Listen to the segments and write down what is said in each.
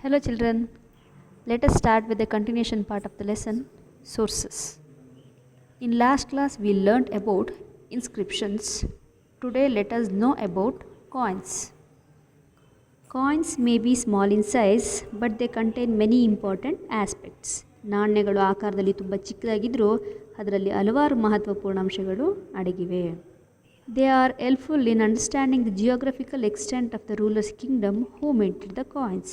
Hello children, let us start with the continuation part of the lesson, sources. In last class we learnt about inscriptions. Today let us know about coins. Coins may be small in size but they contain many important aspects. ನಾಣ್ಯಗಳು ಆಕಾರದಲ್ಲಿ ತುಂಬ ಚಿಕ್ಕದಾಗಿದ್ದರೂ ಅದರಲ್ಲಿ ಹಲವಾರು ಮಹತ್ವಪೂರ್ಣ ಅಂಶಗಳು ಅಡಗಿವೆ. They are helpful in understanding the geographical extent of the ruler's kingdom who minted the coins.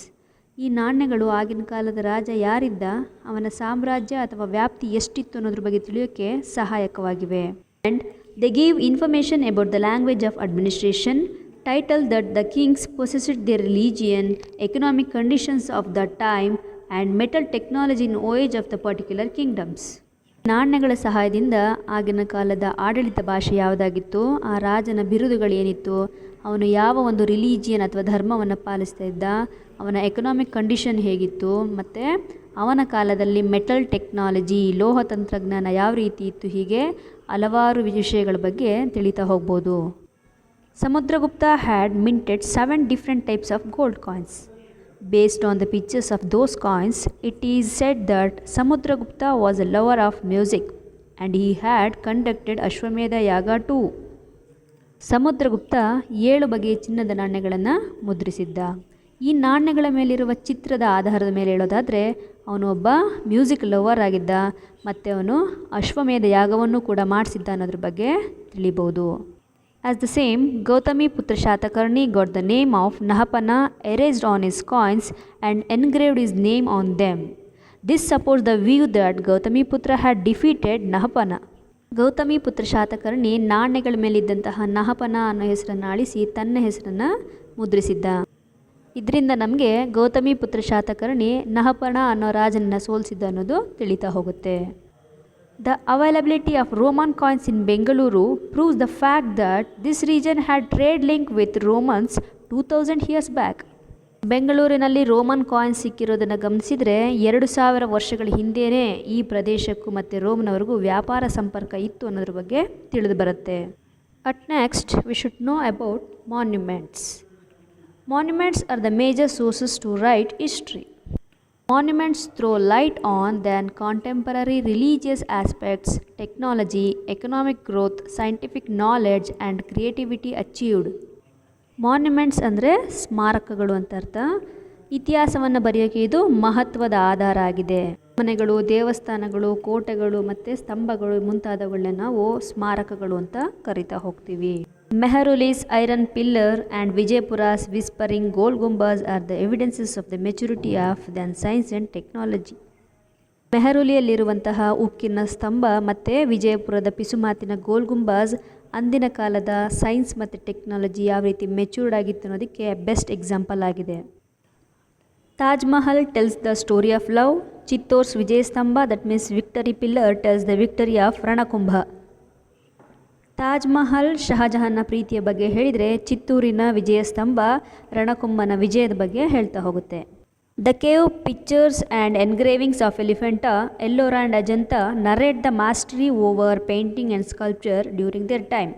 ಈ ನಾಣ್ಯಗಳು ಆಗಿನ ಕಾಲದ ರಾಜ ಯಾರಿದ್ದ, ಅವನ ಸಾಮ್ರಾಜ್ಯ ಅಥವಾ ವ್ಯಾಪ್ತಿ ಎಷ್ಟಿತ್ತು ಅನ್ನೋದ್ರ ಬಗ್ಗೆ ತಿಳಿಯೋಕ್ಕೆ ಸಹಾಯಕವಾಗಿವೆ. And they give information about the language of administration, title that the kings possessed their religion, economic conditions of the time and metal technology in ಓಯೇಜ್ ಆಫ್ ದ ಪರ್ಟಿಕ್ಯುಲರ್ ಕಿಂಗ್ಡಮ್ಸ್. ನಾಣ್ಯಗಳ ಸಹಾಯದಿಂದ ಆಗಿನ ಕಾಲದ ಆಡಳಿತ ಭಾಷೆ ಯಾವುದಾಗಿತ್ತು, ಆ ರಾಜನ ಬಿರುದುಗಳೇನಿತ್ತು, ಅವನು ಯಾವ ಒಂದು ರಿಲಿಜಿಯನ್ ಅಥವಾ ಧರ್ಮವನ್ನು ಪಾಲಿಸ್ತಾ ಇದ್ದ, ಅವನ ಎಕನಾಮಿಕ್ ಕಂಡೀಷನ್ ಹೇಗಿತ್ತು, ಮತ್ತು ಅವನ ಕಾಲದಲ್ಲಿ ಮೆಟಲ್ ಟೆಕ್ನಾಲಜಿ ಲೋಹ ತಂತ್ರಜ್ಞಾನ ಯಾವ ರೀತಿ ಇತ್ತು, ಹೀಗೆ ಹಲವಾರು ವಿಷಯಗಳ ಬಗ್ಗೆ ತಿಳಿತಾ ಹೋಗ್ಬೋದು. Samudragupta had minted 7 different types of gold coins. Based on the pictures of those coins, it is said that Samudragupta was a lover of music and he had conducted Ashwamedha Yaga too. Samudragupta 7 ಬಗೆಯ ಚಿನ್ನದ ನಾಣ್ಯಗಳನ್ನು ಮುದ್ರಿಸಿದ್ದ. ಈ ನಾಣ್ಯಗಳ ಮೇಲಿರುವ ಚಿತ್ರದ ಆಧಾರದ ಮೇಲೆ ಹೇಳೋದಾದರೆ ಅವನು ಒಬ್ಬ ಮ್ಯೂಸಿಕ್ ಲವರ್ ಆಗಿದ್ದ ಮತ್ತು ಅವನು ಅಶ್ವಮೇಧ ಯಾಗವನ್ನು ಕೂಡ ಮಾಡಿಸಿದ್ದ ಅನ್ನೋದ್ರ ಬಗ್ಗೆ ತಿಳಿಬೋದು. As the same, Gautami Putra Shatakarni got the name of Nahapana erased on his coins and engraved his name on them. This supports the view that Gautami Putra had defeated Nahapana. Gautami ಪುತ್ರ ಶಾತಕರ್ಣಿ ನಾಣ್ಯಗಳ ಮೇಲಿದ್ದಂತಹ ನಹಪನ ಅನ್ನೋ ಹೆಸರನ್ನು ಅಳಿಸಿ ತನ್ನ ಹೆಸರನ್ನು ಮುದ್ರಿಸಿದ್ದ. ಇದರಿಂದ ನಮಗೆ ಗೌತಮಿ ಪುತ್ರ ಶಾತಕರ್ಣಿ ನಹಪನ ಅನ್ನೋ ರಾಜನನ್ನು ಸೋಲಿಸಿದ್ದ ಅನ್ನೋದು ತಿಳಿತಾ ಹೋಗುತ್ತೆ. The availability of Roman coins in Bengaluru proves the fact that this region had trade link with Romans 2000 years back. ಬೆಂಗಳೂರಿನಲ್ಲಿ ರೋಮನ್ ಕಾಯಿನ್ಸ್ ಸಿಕ್ಕಿರೋದನ್ನು ಗಮನಿಸಿದರೆ 2000 ವರ್ಷಗಳ ಹಿಂದೆಯೇ ಈ ಪ್ರದೇಶಕ್ಕೂ ಮತ್ತು ರೋಮ್ನವರೆಗೂ ವ್ಯಾಪಾರ ಸಂಪರ್ಕ ಇತ್ತು ಅನ್ನೋದ್ರ ಬಗ್ಗೆ ತಿಳಿದು ಬರುತ್ತೆ. At next, we should know about monuments. Monuments are the major sources to write history. Monuments throw light on then contemporary religious aspects, technology, economic growth, scientific knowledge and creativity achieved. Monuments ಅಂದರೆ ಸ್ಮಾರಕಗಳು ಅಂತ ಅರ್ಥ. ಇತಿಹಾಸವನ್ನು ಬರೆಯೋಕ್ಕೆ ಇದು ಮಹತ್ವದ ಆಧಾರ ಆಗಿದೆ. ಮನೆಗಳು, ದೇವಸ್ಥಾನಗಳು, ಕೋಟೆಗಳು ಮತ್ತು ಸ್ತಂಭಗಳು ಮುಂತಾದವುಗಳನ್ನ ನಾವು ಸ್ಮಾರಕಗಳು ಅಂತ ಕರಿತಾ ಹೋಗ್ತೀವಿ. Mehrauli's iron pillar and Vijayapura's whispering Gol Gumbaz are the evidences of the maturity of then science and technology. ಮೆಹರುಲಿಯಲ್ಲಿರುವಂತಹ ಉಕ್ಕಿನ ಸ್ತಂಭ ಮತ್ತು ವಿಜಯಪುರದ ಪಿಸುಮಾತಿನ ಗೋಲ್ ಗುಂಬಾಸ್ ಅಂದಿನ ಕಾಲದ ಸೈನ್ಸ್ ಮತ್ತು ಟೆಕ್ನಾಲಜಿ ಯಾವ ರೀತಿ ಮೆಚೂರ್ಡ್ ಆಗಿತ್ತು ಅನ್ನೋದಕ್ಕೆ ಬೆಸ್ಟ್ ಎಕ್ಸಾಂಪಲ್ ಆಗಿದೆ. Taj Mahal tells the story of love. Chittor's Vijaya Stambha that means victory pillar tells the victory of Rana Kumbha. Taj Mahal ಶಹಜಹಾನ್ನ ಪ್ರೀತಿಯ ಬಗ್ಗೆ ಹೇಳಿದರೆ, ಚಿತ್ತೂರಿನ ವಿಜಯ ಸ್ತಂಭ ರಣಕುಂಭನ ವಿಜಯದ ಬಗ್ಗೆ ಹೇಳ್ತಾ ಹೋಗುತ್ತೆ. The cave pictures and engravings of Elephanta, Ellora and Ajanta narrate the mastery over painting and sculpture during their time.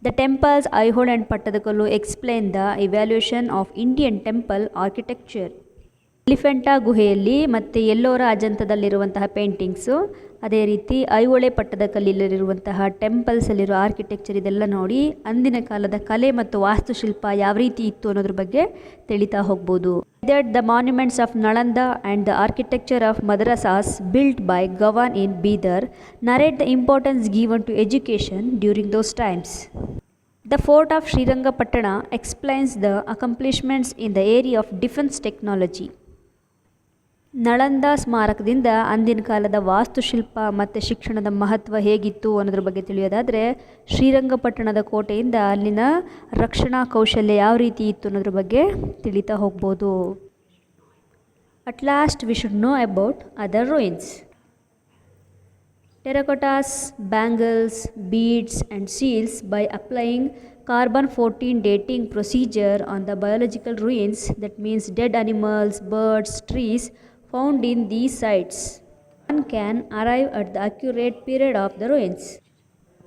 The temples Aihole and Pattadakallu explain the evolution of Indian temple architecture. Elephanta ಗುಹೆಯಲ್ಲಿ ಮತ್ತು Ellora ಅಜಂತದಲ್ಲಿರುವಂತಹ paintings, ಅದೇ ರೀತಿ Aihole ಪಟ್ಟದಕಲ್ಲಿರುವಂತಹ ಟೆಂಪಲ್ಸಲ್ಲಿರೋ architecture ಇದೆಲ್ಲ ನೋಡಿ ಅಂದಿನ ಕಾಲದ ಕಲೆ ಮತ್ತು ವಾಸ್ತುಶಿಲ್ಪ ಯಾವ ರೀತಿ ಇತ್ತು ಅನ್ನೋದ್ರ ಬಗ್ಗೆ ತಿಳಿತಾ ಹೋಗ್ಬೋದು. That the monuments of Nalanda and the architecture of madrasas built by Gawan in Bidar narrate the importance given to education during those times. The fort of Srirangapatna explains the accomplishments in the area of defense technology. Nalanda ಸ್ಮಾರಕದಿಂದ ಅಂದಿನ ಕಾಲದ ವಾಸ್ತುಶಿಲ್ಪ ಮತ್ತು ಶಿಕ್ಷಣದ ಮಹತ್ವ ಹೇಗಿತ್ತು ಅನ್ನೋದ್ರ ಬಗ್ಗೆ ತಿಳಿಯೋದಾದರೆ, ಶ್ರೀರಂಗಪಟ್ಟಣದ ಕೋಟೆಯಿಂದ ಅಲ್ಲಿನ ರಕ್ಷಣಾ ಕೌಶಲ್ಯ ಯಾವ ರೀತಿ ಇತ್ತು ಅನ್ನೋದ್ರ ಬಗ್ಗೆ ತಿಳಿತಾ ಹೋಗ್ಬೋದು. At last we should know about other ruins. Terracottas, bangles, beads and seals by applying carbon-14 dating procedure on the biological ruins, that means dead animals, birds, trees found in these sites. One can arrive at the accurate period of the ruins.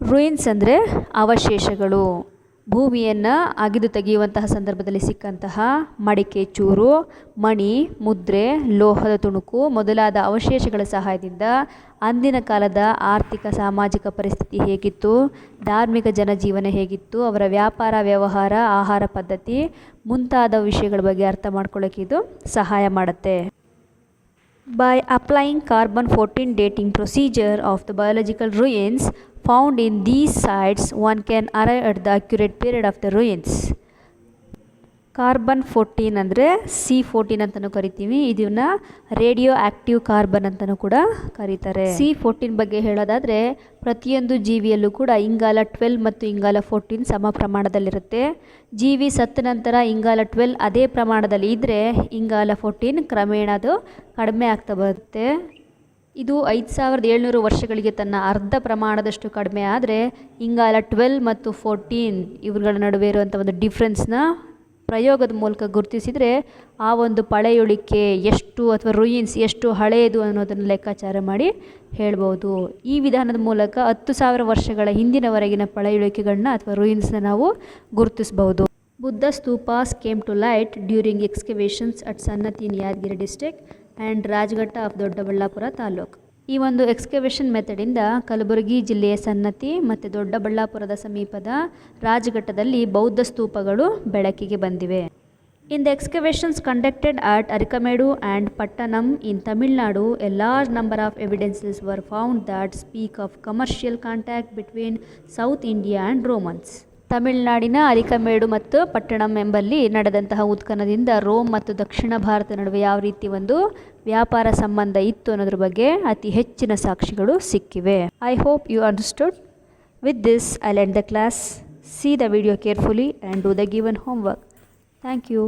Ruins ಅಂದರೆ ಅವಶೇಷಗಳು. ಭೂಮಿಯನ್ನು ಅಗಿದು ತೆಗೆಯುವಂತಹ ಸಂದರ್ಭದಲ್ಲಿ ಸಿಕ್ಕಂತಹ ಮಡಿಕೆ ಚೂರು, ಮಣಿ, ಮುದ್ರೆ, ಲೋಹದ ತುಣುಕು ಮೊದಲಾದ ಅವಶೇಷಗಳ ಸಹಾಯದಿಂದ ಅಂದಿನ ಕಾಲದ ಆರ್ಥಿಕ ಸಾಮಾಜಿಕ ಪರಿಸ್ಥಿತಿ ಹೇಗಿತ್ತು, ಧಾರ್ಮಿಕ ಜನಜೀವನ ಹೇಗಿತ್ತು, ಅವರ ವ್ಯಾಪಾರ ವ್ಯವಹಾರ, ಆಹಾರ ಪದ್ಧತಿ ಮುಂತಾದ ವಿಷಯಗಳ ಬಗ್ಗೆ ಅರ್ಥ ಮಾಡ್ಕೊಳ್ಳೋಕೆ ಇದು ಸಹಾಯ ಮಾಡುತ್ತೆ. By applying carbon-14 dating procedure of the biological ruins found in these sites, one can arrive at the accurate period of the ruins. ಕಾರ್ಬನ್-14 ಅಂದರೆ C14 ಅಂತಲೂ ಕರಿತೀವಿ. ಇದನ್ನು ರೇಡಿಯೋ ಆ್ಯಕ್ಟಿವ್ ಕಾರ್ಬನ್ ಅಂತಲೂ ಕೂಡ ಕರೀತಾರೆ. C14 ಬಗ್ಗೆ ಹೇಳೋದಾದರೆ ಪ್ರತಿಯೊಂದು ಜೀವಿಯಲ್ಲೂ ಕೂಡ ಇಂಗಾಲ 12 ಮತ್ತು ಇಂಗಾಲ 14 ಸಮ ಪ್ರಮಾಣದಲ್ಲಿರುತ್ತೆ. ಜೀವಿ ಸತ್ತ ನಂತರ ಇಂಗಾಲ 12 ಅದೇ ಪ್ರಮಾಣದಲ್ಲಿ ಇದ್ದರೆ ಇಂಗಾಲ 14 ಕ್ರಮೇಣ ಅದು ಕಡಿಮೆ ಆಗ್ತಾ ಬರುತ್ತೆ. ಇದು 5700 ವರ್ಷಗಳಿಗೆ ತನ್ನ ಅರ್ಧ ಪ್ರಮಾಣದಷ್ಟು ಕಡಿಮೆ ಆದರೆ ಇಂಗಾಲ 12 ಮತ್ತು 14 ಇವುಗಳ ನಡುವೆ ಇರುವಂಥ ಒಂದು ಡಿಫ್ರೆನ್ಸ್ನ ಪ್ರಯೋಗದ ಮೂಲಕ ಗುರುತಿಸಿದರೆ ಆ ಒಂದು ಪಳೆಯುಳಿಕೆ ಎಷ್ಟು ಅಥವಾ ರೂಯಿನ್ಸ್ ಎಷ್ಟು ಹಳೆಯದು ಅನ್ನೋದನ್ನು ಲೆಕ್ಕಾಚಾರ ಮಾಡಿ ಹೇಳ್ಬೋದು. ಈ ವಿಧಾನದ ಮೂಲಕ 10,000 ವರ್ಷಗಳ ಹಿಂದಿನವರೆಗಿನ ಪಳೆಯುಳಿಕೆಗಳನ್ನ ಅಥವಾ ರೂಯಿನ್ಸ್ನ ನಾವು ಗುರುತಿಸಬಹುದು. Buddha stupas came to light during excavations at Sannati in Yadgiri district and Rajaghatta of Doddaballapura taluk. ಈ ಒಂದು ಎಕ್ಸ್ಕವೇಷನ್ ಮೆಥಡಿಂದ ಕಲಬುರಗಿ ಜಿಲ್ಲೆಯ ಸನ್ನತಿ ಮತ್ತು ದೊಡ್ಡಬಳ್ಳಾಪುರದ ಸಮೀಪದ ರಾಜಘಟ್ಟದಲ್ಲಿ ಬೌದ್ಧ ಸ್ತೂಪಗಳು ಬೆಳಕಿಗೆ ಬಂದಿವೆ. In the excavations conducted at Arikamedu and Pattanam in Tamil Nadu, a large number of evidences were found that speak of commercial contact between South India and Romans. ತಮಿಳುನಾಡಿನ ಅರಿಕಮೇಡು ಮತ್ತು ಪಟ್ಟಣಂ ಎಂಬಲ್ಲಿ ನಡೆದಂತಹ ಉತ್ಖನನದಿಂದ ರೋಮ್ ಮತ್ತು ದಕ್ಷಿಣ ಭಾರತ ನಡುವೆ ಯಾವ ರೀತಿ ಒಂದು ವ್ಯಾಪಾರ ಸಂಬಂಧ ಇತ್ತು ಅನ್ನೋದ್ರ ಬಗ್ಗೆ ಅತಿ ಹೆಚ್ಚಿನ ಸಾಕ್ಷಿಗಳು ಸಿಕ್ಕಿವೆ. I hope you understood. With this I let the class. See the video carefully and do the given homework. Thank you.